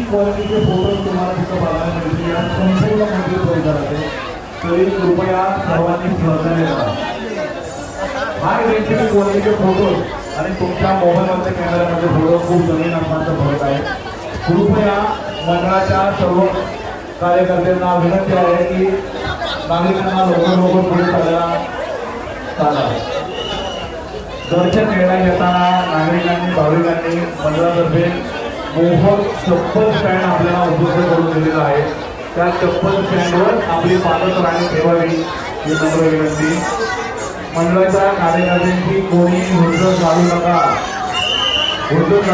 Quality के photo तुम्हाला तिथं बघायला मिळतील या संपूर्ण मंदिर परिसराचे. तरी कृपया सर्वांनी सहकार्य करा. हाय रेंजचे क्वालिटीचे फोटो आणि तुमच्या मोबाईलवरच्या कॅमेऱ्यामध्ये फोटो खूप जमीन आसमानचा फरक आहे. कृपया मंडळाच्या सर्व कार्यकर्त्यांना विनंती आहे की नागरिकांना लवकर पुढे चालायला सांगा. दर्शन घ्यायला येताना नागरिकांनी भाविकांनी मंडळातर्फे मोफत चप्पल स्टँड आपल्याला उपलब्ध करून दिलेला आहे. त्या चप्पल स्टँडवर आपली पादत्राणे ठेवावी ही नम्र विनंती. मंडळाच्या कार्यकर्त्यांची कोणी हुंदड घालू नका. हुंदड